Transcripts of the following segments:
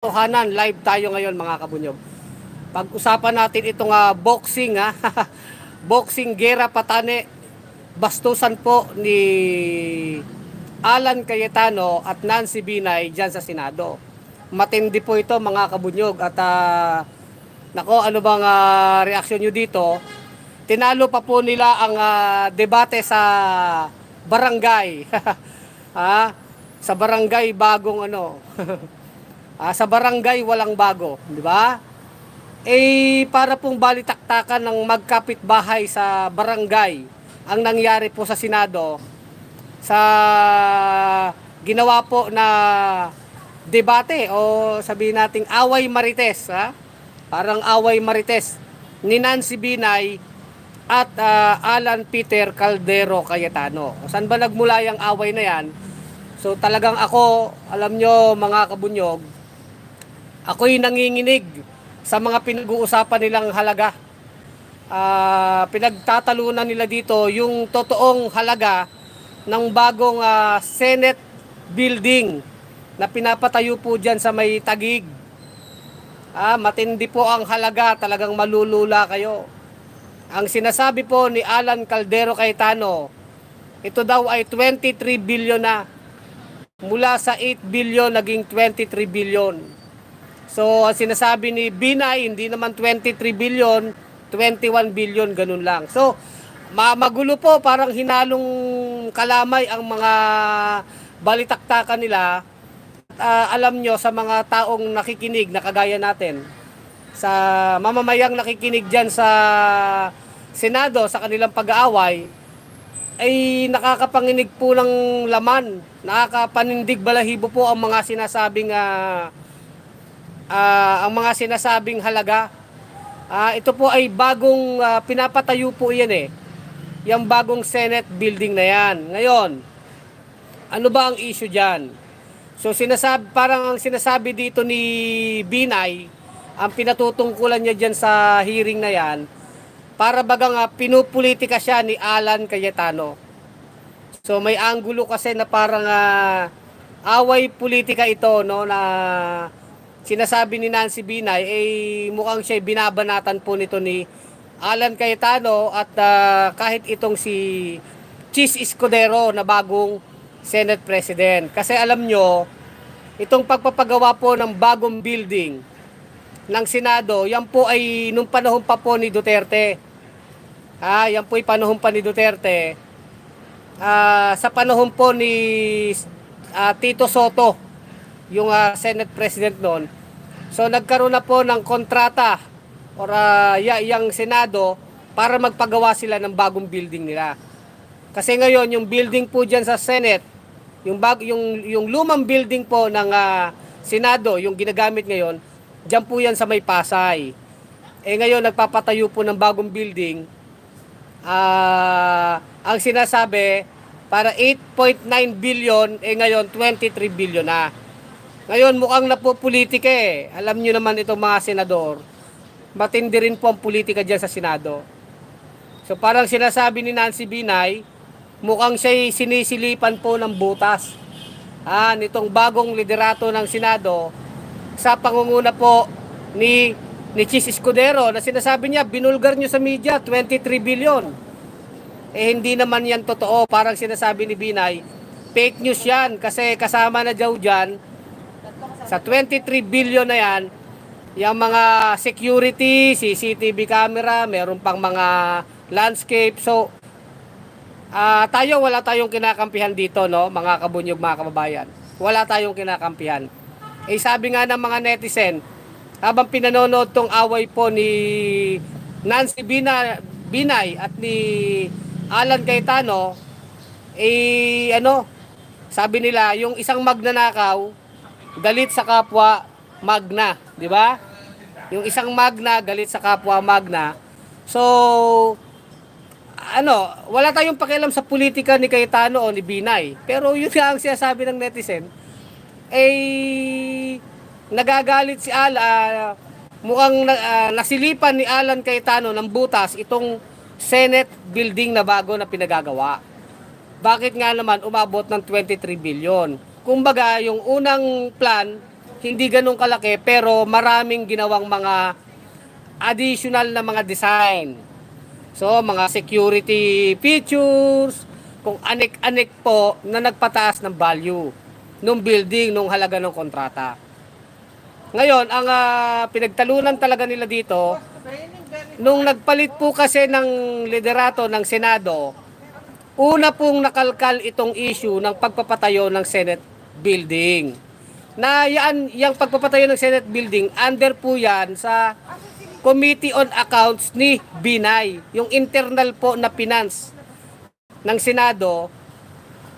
Tohanan, live tayo ngayon mga kabunyog. Pag-usapan natin itong boxing boxing gera patane bastusan po ni Alan Cayetano at Nancy Binay diyan sa Senado. Matindi po ito mga kabunyog at nako ano bang reaksyon nyo dito? Tinalo pa po nila ang debate sa barangay. Sa barangay bagong sa barangay walang bago, di ba? Para pong balitaktakan ng magkapitbahay sa barangay ang nangyari po sa Senado sa ginawa po na debate o sabihin nating away marites, parang away marites ni Nancy Binay at Alan Peter Caldero Cayetano. Saan ba nagmula yung away na yan? So talagang ako, alam nyo mga kabunyog, ako'y nanginginig sa mga pinag-uusapan nilang halaga. Pinagtatalunan nila dito yung totoong halaga ng bagong Senate building na pinapatayo po dyan sa may Taguig. Matindi po ang halaga, talagang malulula kayo. Ang sinasabi po ni Alan Caldero Cayetano, ito daw ay 23 billion na. Mula sa 8 billion naging 23 billion. So, ang sinasabi ni Binay, hindi naman 23 billion, 21 billion, ganun lang. So, magulo po, parang hinalong kalamay ang mga balitaktakan nila. Alam nyo, sa mga taong nakikinig na kagaya natin, sa mamamayang nakikinig dyan sa Senado, sa kanilang pag-aaway, ay nakakapanginig po ng laman, nakakapanindig balahibo po ang mga sinasabing halaga. Ito po ay bagong pinapatayo po yan yung bagong Senate building na yan. Ngayon, ano ba ang issue dyan? So parang ang sinasabi dito ni Binay, ang pinatutungkulan niya dyan sa hearing na yan, para bagang pinupolitika siya ni Alan Cayetano. So may anggulo kasi na parang away politika ito, no, na sinasabi ni Nancy Binay, mukhang siya binabanatan po nito ni Alan Cayetano at kahit itong si Chis Escudero na bagong Senate President. Kasi alam nyo, itong pagpapagawa po ng bagong building ng Senado, yan po ay nung panahon pa po ni Duterte. Yan po ay panahon pa ni Duterte. Sa panahon po ni Tito Soto, yung Senate President noon. So nagkaroon na po ng kontrata or yung Senado para magpagawa sila ng bagong building nila. Kasi ngayon yung building po diyan sa Senate, yung lumang building po ng Senado, yung ginagamit ngayon, diyan po yan sa may Pasay. Ngayon nagpapatayo po ng bagong building. Ang sinasabi para 8.9 billion, ngayon 23 billion na. Ngayon mukhang napopolitika Alam nyo naman itong mga senador, matindi rin po ang politika dyan sa Senado. So parang sinasabi ni Nancy Binay, mukhang siya'y sinisilipan po ng butas nitong bagong liderato ng Senado sa pangunguna po ni Chis Escudero, na sinasabi niya, binulgar nyo sa media, 23 billion. Hindi naman yan totoo. Parang sinasabi ni Binay, fake news yan kasi kasama na daw dyan sa 23 billion na yan, yung mga security, CCTV camera, meron pang mga landscape. So, wala tayong kinakampihan dito, no, mga kabunyog, mga kababayan. Wala tayong kinakampihan. Sabi nga ng mga netizen, habang pinanonood tong away po ni Nancy Binay at ni Alan Cayetano, sabi nila, yung isang magnanakaw, galit sa kapwa magna, di ba? Yung isang magna, galit sa kapwa magna. So, wala tayong pakialam sa politika ni Cayetano o ni Binay. Pero yun nga ang sinasabi ng netizen, nagagalit si Alan, mukhang nasilipan ni Alan Cayetano ng butas itong Senate building na bago na pinagagawa. Bakit nga naman umabot ng 23 billion? Kumbaga, yung unang plan hindi ganun kalaki pero maraming ginawang mga additional na mga design. So, mga security features, kung anik-anik po na nagpataas ng value nung building, nung halaga ng kontrata. Ngayon, ang pinagtalunan talaga nila dito, nung nagpalit po kasi ng liderato ng Senado, una pong nakalkal itong issue ng pagpapatayo ng Senate building. Na yung pagpapatayo ng Senate building, under po yan sa Committee on Accounts ni Binay. Yung internal po na finance ng Senado,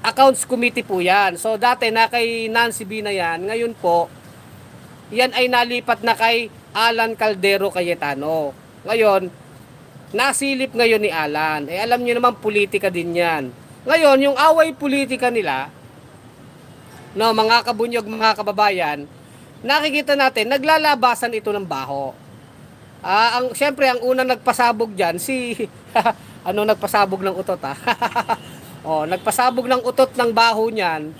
Accounts Committee po yan. So dati na kay Nancy Binay yan, ngayon po, yan ay nalipat na kay Alan Caldero Cayetano. Ngayon, nasilip ngayon ni Alan. Eh alam niyo naman, politika din yan. Ngayon, yung away politika nila, no, mga kabunyog, mga kababayan, nakikita natin, naglalabasan ito ng baho. Siyempre, ang unang nagpasabog dyan, nagpasabog ng utot, nagpasabog ng utot ng baho niyan,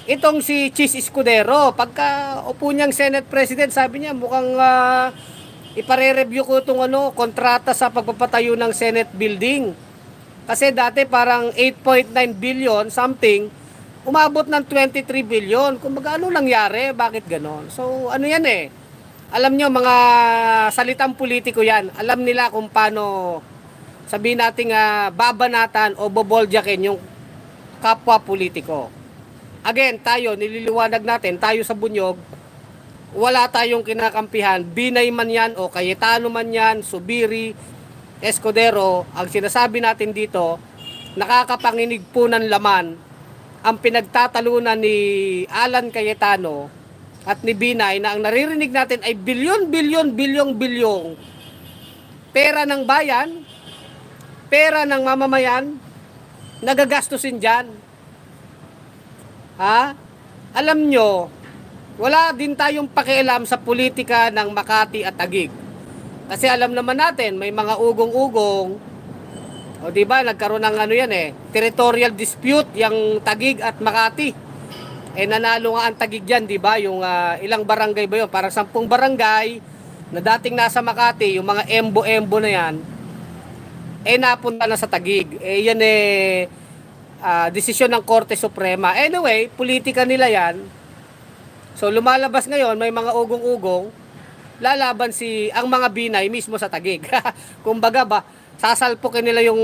itong si Chis Escudero. Pagka upo niyang Senate President, sabi niya, mukhang ipare-review ko itong kontrata sa pagpapatayo ng Senate building. Kasi dati parang 8.9 billion something, umabot ng 23 billion. Kumbaga, ano nangyari? Bakit ganon? So, ano yan alam nyo, mga salitang politiko yan. Alam nila kung paano, sabihin natin babanatan o boboljakin yung kapwa politiko. Again, tayo, nililiwanag natin, tayo sa Bunyog, wala tayong kinakampihan. Binay man yan o Cayetano man yan, Subiri, Escudero. Ang sinasabi natin dito, nakakapanginig po ng laman ang pinagtatalunan ni Alan Cayetano at ni Binay, na ang naririnig natin ay bilyong pera ng bayan, pera ng mamamayan, nagagastusin dyan. Alam nyo, wala din tayong pakialam sa politika ng Makati at Taguig. Kasi alam naman natin, may mga ugong-ugong, o diba, nagkaroon ng territorial dispute yung Taguig at Makati. Nanalo nga ang Taguig dyan, di ba? Yung ilang barangay ba yun? Parang 10 barangay na dating nasa Makati, yung mga embo-embo na yan, napunta na sa Taguig. Yan desisyon ng Korte Suprema. Anyway, politika nila yan. So, lumalabas ngayon, may mga ugong-ugong, lalaban ang mga Binay mismo sa Taguig. Kumbaga ba, sasalpukin nila yung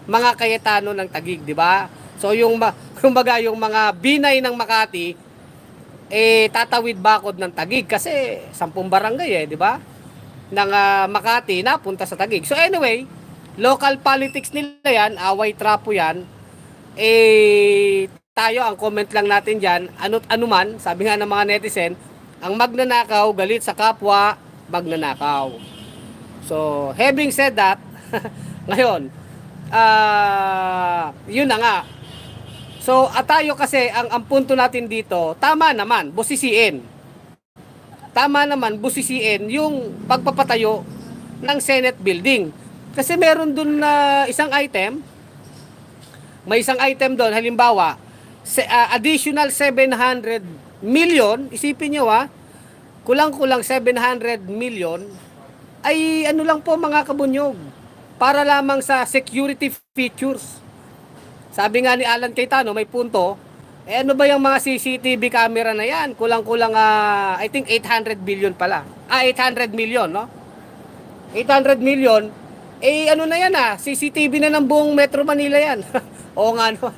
mga Cayetano ng Taguig, di ba? So kumbaga yung mga Binay ng Makati tatawid bakod ng Taguig kasi 10 barangay di ba? Ng Makati napunta sa Taguig. So anyway, local politics nila yan, away trapo yan. Tayo ang comment lang natin diyan, ano man, sabi nga ng mga netizen, ang magnanakaw galit sa kapwa magnanakaw. So having said that, ngayon, yun na nga. So, tayo kasi, ang punto natin dito, tama naman, busisiin. Tama naman, busisiin yung pagpapatayo ng Senate building. Kasi meron dun na isang item, may isang item doon, halimbawa, additional 700 million, isipin nyo kulang-kulang 700 million, ay ano lang po mga kabunyog, para lamang sa security features. Sabi nga ni Alan Cayetano, may punto, ano ba yung mga CCTV camera na yan? Kulang-kulang, I think 800 billion pala. 800 million, no? 800 million, ano na yan CCTV na ng buong Metro Manila yan. Oo nga, no?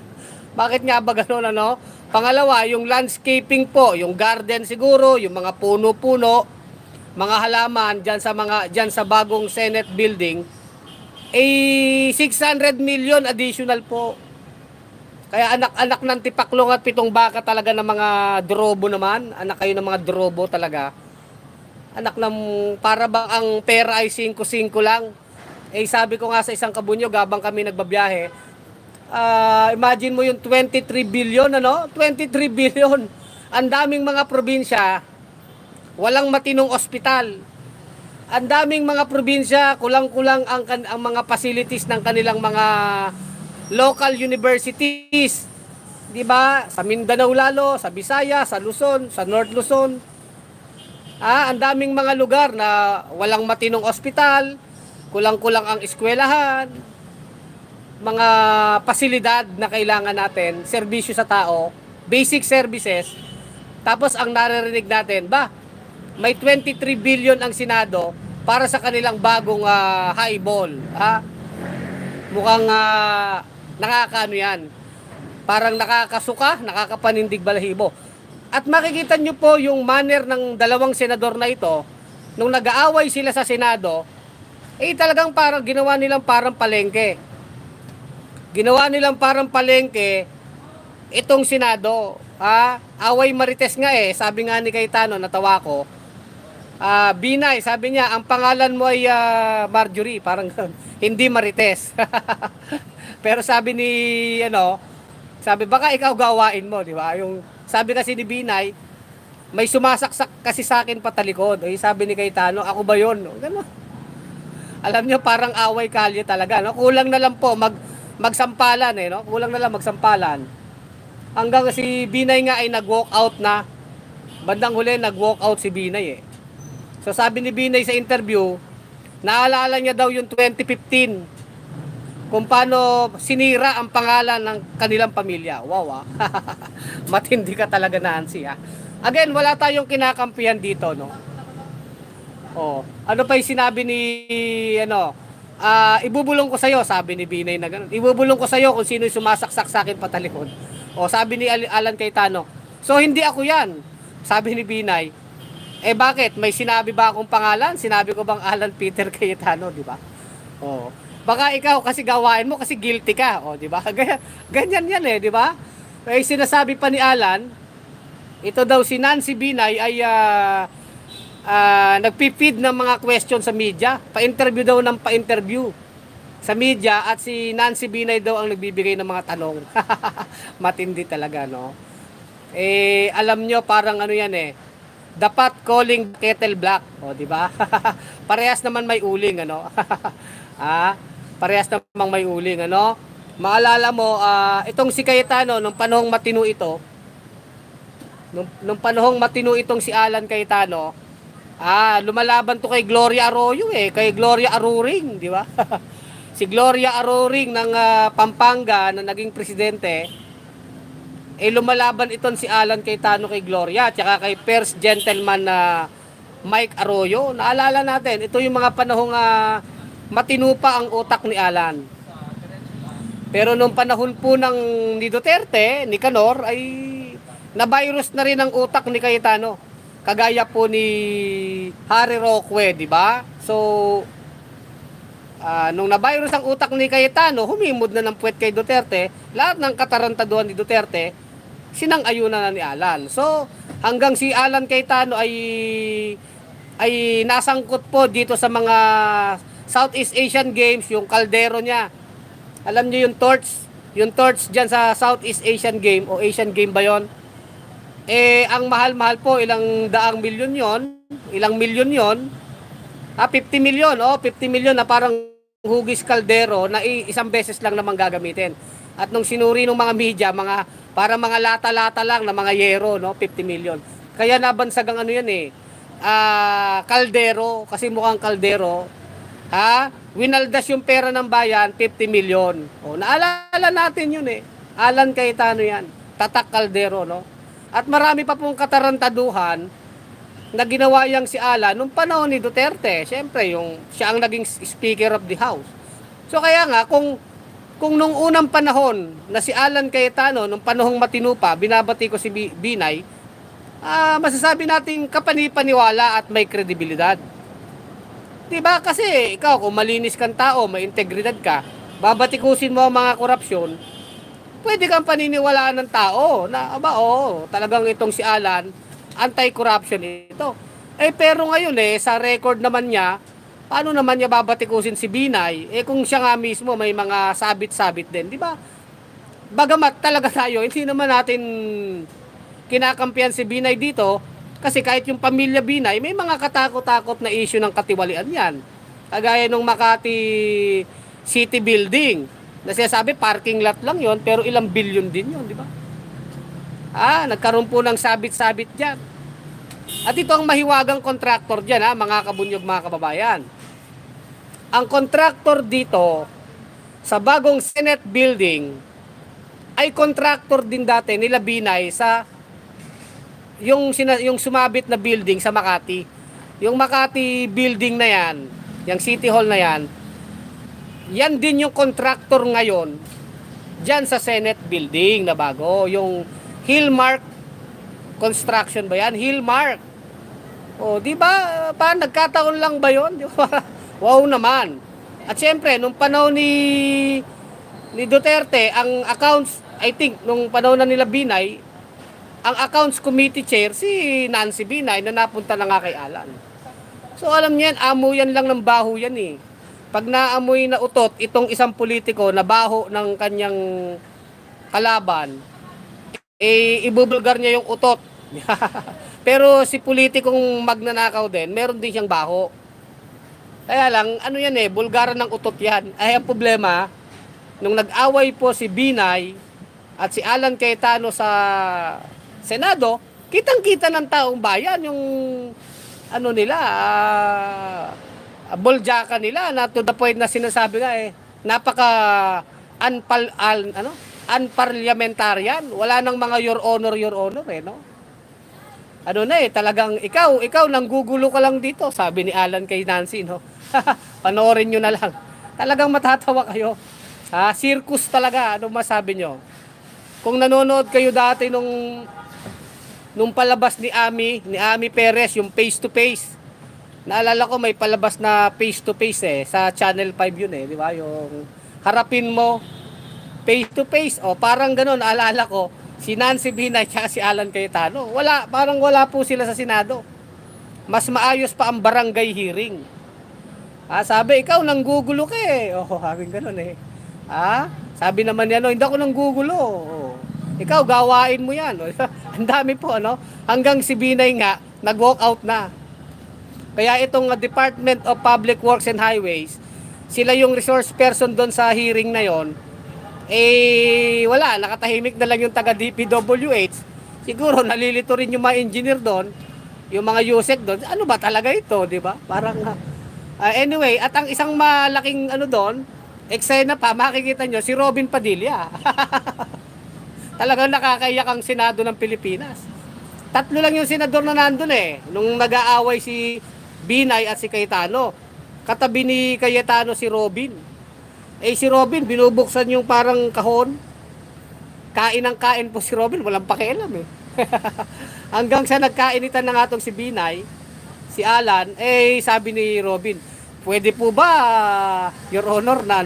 Bakit nga ba gano'n, ano? Pangalawa, yung landscaping po, yung garden siguro, yung mga puno-puno, mga halaman dyan sa bagong Senate building, 600 million additional po. Kaya anak ng tipaklong at pitong baka talaga ng mga drobo naman. Anak kayo ng mga drobo talaga. Anak ng para bang ang pera ay 5-5 lang. Sabi ko nga sa isang kabunyog habang kami nagbabiyahe, imagine mo yung 23 billion, 23 billion. Ang daming mga probinsya, walang matinong ospital. Ang daming mga probinsya, kulang-kulang ang mga facilities ng kanilang mga local universities. 'Di ba? Sa Mindanao lalo, sa Visayas, sa Luzon, sa North Luzon. Ang daming mga lugar na walang matinong ospital, kulang-kulang ang eskwelahan, mga pasilidad na kailangan natin, serbisyo sa tao, basic services. Tapos ang naririnig natin, may 23 billion ang Senado para sa kanilang bagong highball. Mukhang nakakaano yan. Parang nakakasuka, nakakapanindig balahibo. At makikita nyo po yung manner ng dalawang senador na ito, nung nag-aaway sila sa Senado, talagang parang ginawa nilang parang palengke. Ginawa nilang parang palengke itong Senado. Away marites nga sabi nga ni Cayetano, natawa ko. Binay, sabi niya, ang pangalan mo ay Marjorie, parang hindi marites. Pero sabi ni, sabi, baka ikaw gawain mo, di ba? Yung, sabi kasi ni Binay, may sumasaksak kasi sa akin patalikod. Sabi ni Cayetano, ako ba yun? Ganun. Alam niyo, parang away kalye talaga. No? Kulang na lang po magsampalan. No? Kulang na lang magsampalan. Hanggang si Binay nga ay nag-walk out na. Bandang huli, nag-walk out si Binay So sabi ni Binay sa interview, naalala niya daw yung 2015 kung paano sinira ang pangalan ng kanilang pamilya. Wow, matindi ka talaga, Nancy, Again, wala tayong kinakampihan dito, no? Ano pa yung sinabi ni, ibubulong ko sa'yo, sabi ni Binay na ganun. Ibubulong ko sa'yo kung sino yung sumasaksak sa akin patalikod. Sabi ni Alan Cayetano, so hindi ako yan. Sabi ni Binay, bakit? May sinabi ba akong pangalan? Sinabi ko bang Alan Peter Cayetano, di ba? Baka ikaw kasi gawain mo kasi guilty ka, di ba? Ganyan yan di ba? Sinasabi pa ni Alan, ito daw si Nancy Binay ay nagpipid ng mga question sa media, pa-interview daw ng pa-interview sa media at si Nancy Binay daw ang nagbibigay ng mga tanong. Matindi talaga, no? Alam nyo, parang ano yan dapat calling kettle black, di ba? Parehas naman may uling, parehas namang may uling, Maalala mo, itong si Cayetano, nung panahong matino ito, nung panahong matino itong si Alan Cayetano, lumalaban to kay Gloria Arroyo kay Gloria Aruring, di ba? Si Gloria Aruring ng Pampanga na naging presidente, lumalaban itong si Alan Cayetano kay Gloria, tsaka kay first gentleman na Mike Arroyo. Naalala natin, ito yung mga panahong matino pa ang utak ni Alan. Pero nung panahon po ni Duterte, ni Canor, ay na-virus na rin ang utak ni Cayetano. Kagaya po ni Harry Roque, di ba? So, nung na-virus ang utak ni Cayetano, humimod na ng puwet kay Duterte, lahat ng katarantaduhan ni Duterte, sinang-ayunan na ni Alan. So, hanggang si Alan Cayetano ay nasangkot po dito sa mga Southeast Asian Games, yung kaldero niya. Alam niyo yung torch dyan sa Southeast Asian Game, o Asian Game ba yon? Ang mahal-mahal po, ilang milyon yon? 50 milyon, 50 milyon na parang hugis kaldero na isang beses lang naman gagamitin. At nung sinuri ng mga media, para mga lata-lata lang na mga yero, 50 milyon. Kaya nabansag ang ano yan kaldero, kasi mukhang kaldero. Winaldas yung pera ng bayan, 50 milyon. Naalala natin yun Alan Cayetano yan, tatak kaldero, At marami pa pong katarantaduhan na ginawa yang si Alan nung panahon ni Duterte. Siyempre, siya ang naging Speaker of the House. So kaya nga, kung nung unang panahon na si Alan Cayetano, nung panahong matino pa, binabati ko si Binay, masasabi natin kapanipaniwala at may kredibilidad. Diba? Kasi ikaw, kung malinis kang tao, may integridad ka, babatikusin mo ang mga korupsyon, pwede kang paniniwalaan ng tao na, talagang itong si Alan, anti-corruption ito. Pero ngayon sa record naman niya, paano naman niya babatikusin si Binay? Kung siya nga mismo may mga sabit-sabit din, di ba? Bagamat talaga tayo, hindi naman natin kinakampihan si Binay dito, kasi kahit yung pamilya Binay, may mga katakot-takot na issue ng katiwalian yan. Kagaya nung Makati City Building, na sinasabi parking lot lang yon pero ilang billion din yon, di ba? Nagkaroon po ng sabit-sabit dyan. At ito ang mahiwagang kontraktor dyan, mga kabunyog, mga kababayan. Ang kontraktor dito sa bagong Senate building ay kontraktor din dati nila Binay sa yung sumabit na building sa Makati. Yung Makati building na yan, yung City Hall na yan, yan din yung kontraktor ngayon dyan sa Senate building na bago. Yung Hillmark Construction ba yan? Hillmark. O, di ba? Nagkataon lang ba yun? Wow naman. At syempre, nung panahon ni Duterte, ang accounts, I think, nung panahon na nila Binay, ang accounts committee chair, si Nancy Binay, na napunta na nga kay Alan. So, alam niyan, amo yan lang ng baho yan eh. Pag naamoy na utot, itong isang politiko na baho ng kanyang kalaban, ibubulgar niya yung utot. Pero si politikong magnanakaw din, meron din siyang baho. Kaya lang, bulgaran ng utot yan. Ay, ang problema, nung nag-away po si Binay at si Alan Cayetano sa Senado, kitang-kita ng taong bayan yung boljaka nila na to the point na sinasabi nga napaka unparliamentarian. Wala nang mga your honor no? Talagang ikaw nanggugulo ka lang dito, sabi ni Alan kay Nancy, no? Panoorin nyo na lang. Talagang matatawa kayo. Circus talaga, ano masabi nyo? Kung nanonood kayo dati nung palabas ni Ami Perez, yung face to face. Naalala ko may palabas na face to face sa Channel 5 yun di ba? Yung harapin mo face to face. Parang ganoon, naalala ko si Nancy Binay at si Alan Cayetano. Parang wala po sila sa Senado. Mas maayos pa ang barangay hearing. Sabi, ikaw nanggugulo ka sabi ganoon sabi naman yan, hindi ako nanggugulo. Ikaw, gawain mo yan. Ang dami po, hanggang si Binay nga, nag-walk out na. Kaya itong Department of Public Works and Highways, sila yung resource person doon sa hearing na yon. Wala, nakatahimik na lang yung taga DPWH. Siguro nalilito rin yung mga engineer doon, yung mga USEC doon. Ano ba talaga ito, di ba? Parang anyway, at ang isang malaking doon, eksena pa, makikita nyo si Robin Padilla. Talagang nakakaiyak ang Senado ng Pilipinas. 3 lang yung senador na nandun nung nag-aaway si Binay at si Cayetano. Katabi ni Cayetano si Robin. Si Robin, binubuksan yung parang kahon. Kain ng kain po si Robin, walang pakialam Hanggang sa nagkainitan na nga tong si Binay, si Alan, sabi ni Robin, pwede po ba, Your Honor, na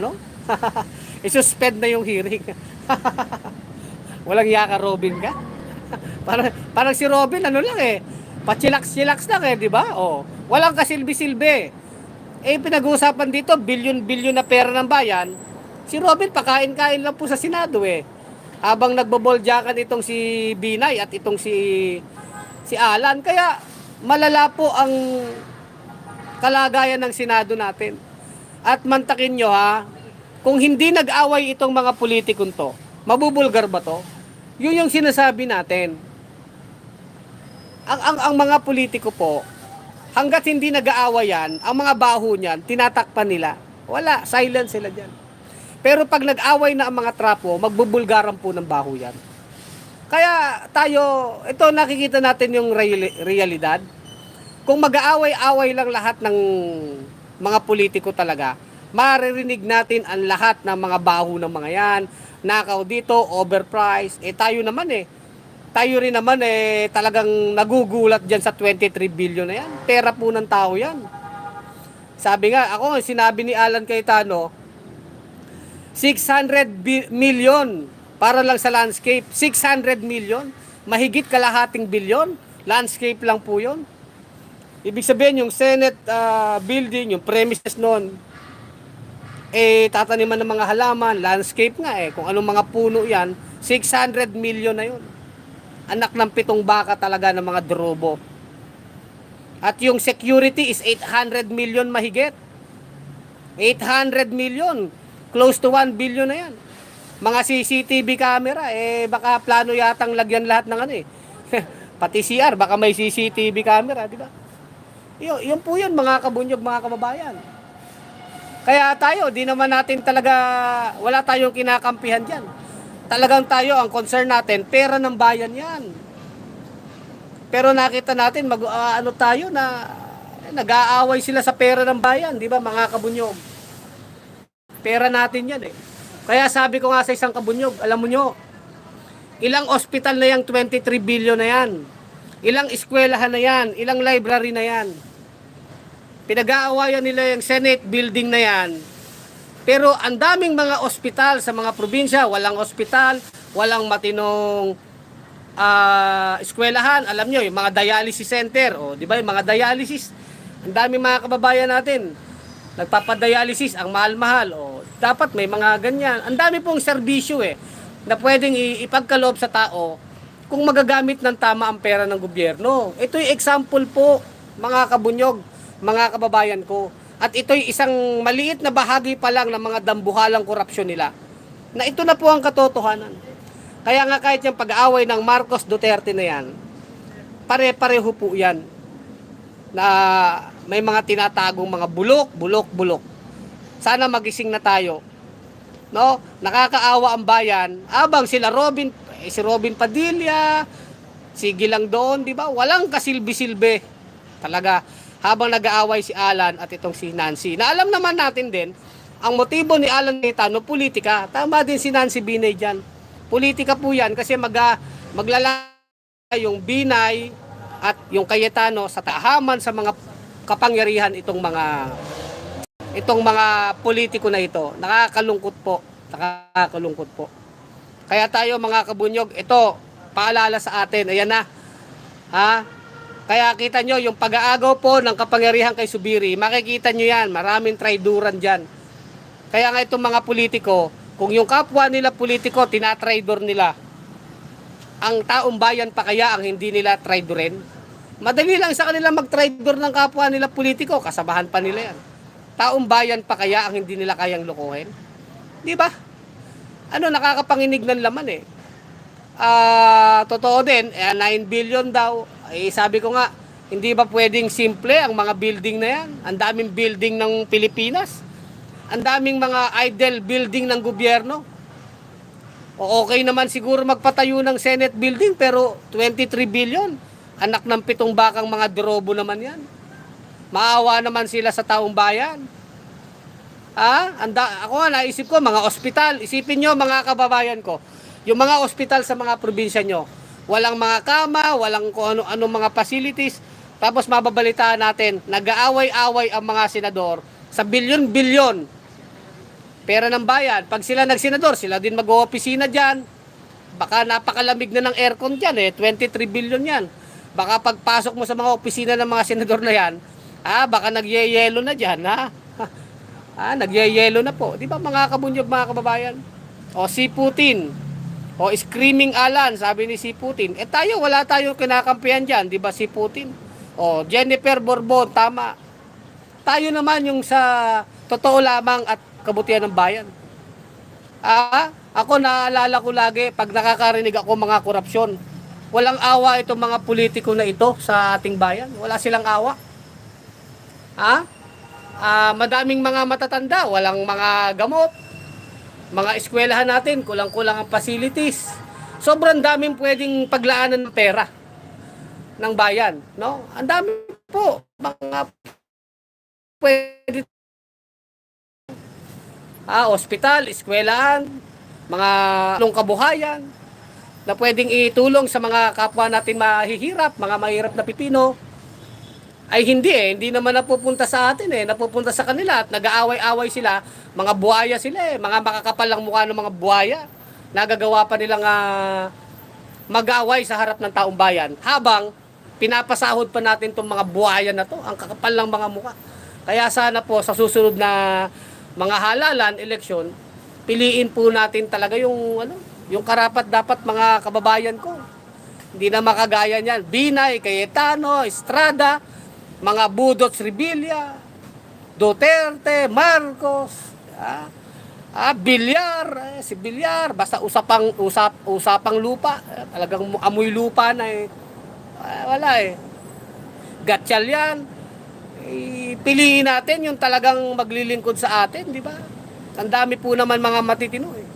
i-suspend na yung hearing. Walang yaka, Robin ka? parang si Robin, pachilax-chilax lang di ba? Walang kasilbi-silbi. Pinag-uusapan dito, bilyon-bilyon na pera ng bayan. Si Robin, pakain-kain lang po sa Senado Habang nagboboljakan itong si Binay at itong si Alan. Kaya malala po ang kalagayan ng Senado natin. At mantakin nyo kung hindi nag-away itong mga politikong to, mabubulgar ba to? Yun yung sinasabi natin. Ang mga politiko po, hanggat hindi nag-aaway yan, ang mga baho niyan, tinatakpan nila. Wala, silent sila dyan. Pero pag nag-away na ang mga trapo, magbubulgaran po ng baho yan. Kaya ito nakikita natin yung realidad. Kung mag-aaway-away lang lahat ng mga politiko talaga, maririnig natin ang lahat ng mga baho ng mga yan. Nakaw dito, overpriced. Tayo rin naman talagang nagugulat dyan sa 23 billion na yan. Pera po ng tao yan. Sabi nga, sinabi ni Alan Cayetano, 600 million para lang sa landscape. 600 million, mahigit kalahating bilyon. Landscape lang po yun. Ibig sabihin, yung Senate building, yung premises nun, tataniman ng mga halaman, landscape nga kung anong mga puno yan, 600 million na yun. Anak ng 7 baka talaga ng mga drobo. At yung security is 800 million mahigit. 800 million. Close to 1 billion na yan. Mga CCTV camera, baka plano yatang lagyan lahat ng ano eh. Pati CR, baka may CCTV camera, di ba? Yun po yun, mga kabunyog, mga kababayan. Kaya tayo, di naman natin talaga, wala tayong kinakampihan dyan. Talagang tayo, ang concern natin, pera ng bayan yan. Pero nakita natin, ano tayo na, nag-aaway sila sa pera ng bayan, di ba mga kabunyog? Pera natin yan eh. Kaya sabi ko nga sa isang kabunyog, alam mo nyo, ilang ospital na yung 23 billion na yan. Ilang eskwelahan na yan, ilang library na yan. Pinag-aawayan nila yung Senate building na yan. Pero ang daming mga ospital sa mga probinsya, walang ospital, walang matinong eskwelahan. Alam nyo, yung mga dialysis center, di ba, yung mga dialysis, ang daming mga kababayan natin, nagpapadialysis, ang mahal-mahal, dapat may mga ganyan. Ang dami pong serbisyo na pwedeng ipagkaloob sa tao kung magagamit ng tama ang pera ng gobyerno. Ito'y example po, mga kabunyog, mga kababayan ko. At ito'y isang maliit na bahagi pa lang ng mga dambuhalang korupsyon nila. Na ito na po ang katotohanan. Kaya nga kahit yung pag-aaway ng Marcos Duterte na yan, pare-pareho po yan. Na may mga tinatagong mga bulok. Sana magising na tayo. No? Nakakaawa ang bayan. Abang sila si Robin Padilla, si Gilang doon, di ba? Walang kasilbi-silbi. Talaga, habang nag-aaway si Alan at itong si Nancy. Na alam naman natin din, ang motibo ni Alan Cayetano, politika. Tama din si Nancy Binay dyan. Politika po yan kasi maglalagay yung Binay at yung Cayetano sa tahaman sa mga kapangyarihan itong mga politiko na ito. Nakakalungkot po. Kaya tayo mga kabunyog, ito, paalala sa atin, ayan na. Kaya kita nyo, yung pag-aagaw po ng kapangyarihan kay Zubiri, makikita nyo yan, maraming traiduran dyan. Kaya nga itong mga politiko, kung yung kapwa nila politiko, tinatraidor nila, ang taong bayan pa kaya ang hindi nila traidorin? Madali lang sa kanila mag-traidor ng kapwa nila politiko, kasabahan pa nila yan. Taong bayan pa kaya ang hindi nila kayang lokohin? Di ba? Nakakapanginig ng laman totoo din, 9 billion daw. Sabi ko nga, hindi ba pwedeng simple ang mga building na yan? Ang daming building ng Pilipinas. Ang daming mga idle building ng gobyerno. Okay naman siguro magpatayo ng Senate building, pero 23 billion. Anak ng 7 bakang mga drobo naman yan. Maawa naman sila sa taong bayan. Ako nga naisip ko, mga ospital. Isipin nyo mga kababayan ko, yung mga ospital sa mga probinsya nyo, walang mga kama, walang kung ano mga facilities. Tapos mababalitaan natin, nag-aaway-away ang mga senador sa bilyon-bilyon pera ng bayan. Pag sila nagsenador, sila din mag-oopisina dyan. Baka napakalamig na ng aircon dyan 23 billion yan. Baka pagpasok mo sa mga opisina ng mga senador na yan, baka nagyeyelo na dyan, nagyeyelo na po. Di ba mga kabunyog, mga kababayan? Si Putin, Screaming Alan, sabi ni si Putin. Tayo, wala tayong kinakampihan dyan, di ba si Putin? Jennifer Borbon, tama. Tayo naman yung sa totoo lamang at kabutihan ng bayan. Ako naalala ko lagi, pag nakakarinig ako mga korupsyon, walang awa itong mga politiko na ito sa ating bayan. Wala silang awa. Madaming mga matatanda, walang mga gamot. Mga eskwelahan natin, kulang-kulang ang facilities. Sobrang daming pwedeng paglaanan ng pera ng bayan, no? Ang dami po mga pwede ospital, eskwelahan, mga kabuhayan na pwedeng itulong sa mga kapwa natin mahihirap, mga mahirap na Pipino. Ay hindi naman napupunta sa atin napupunta sa kanila at nag-aaway-away sila, mga buhaya sila mga makakapal lang mukha ng mga buhaya. Nagagawa pa nilang mag-aaway sa harap ng taong bayan habang pinapasahod pa natin tong mga buhaya na to, ang kakapal lang mga mukha. Kaya sana po sa susunod na mga halalan, eleksyon, piliin po natin talaga yung karapat dapat mga kababayan ko. Hindi na makagaya niyan. Binay, Cayetano, Estrada, mga Budots Revilla, Duterte, Marcos, Bilyar, si Bilyar, basta usapang lupa, talagang amoy lupa na eh. Wala eh. Gatchal yan. Piliin natin yung talagang maglilingkod sa atin, di ba? Ang dami po naman mga matitino eh.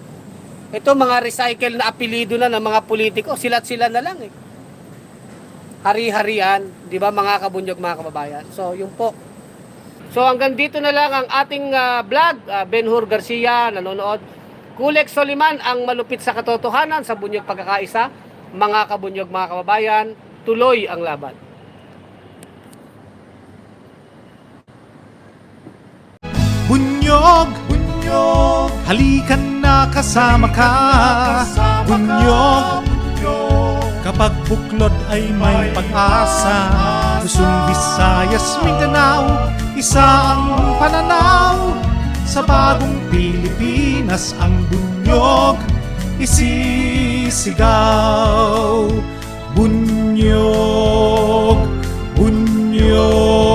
Ito mga recycle na apelido na ng mga politiko, silat sila na lang eh. Hari-harian, di ba mga kabunyog, mga kababayan? So, yun po. So hanggang dito na lang ang ating vlog. Ben-Hur Garcia nanonood. Kulek Soliman ang malupit sa katotohanan sa bunyog pagkakaisa. Mga kabunyog, mga kababayan, tuloy ang laban. Bunyog, bunyog, halikan na kasama ka. Bunyog, kapag buklod ay may pag-asa. Luzon, Visayas, Mindanao, isa ang pananaw. Sa bagong Pilipinas ang bunyog isisigaw. Bunyog, bunyog.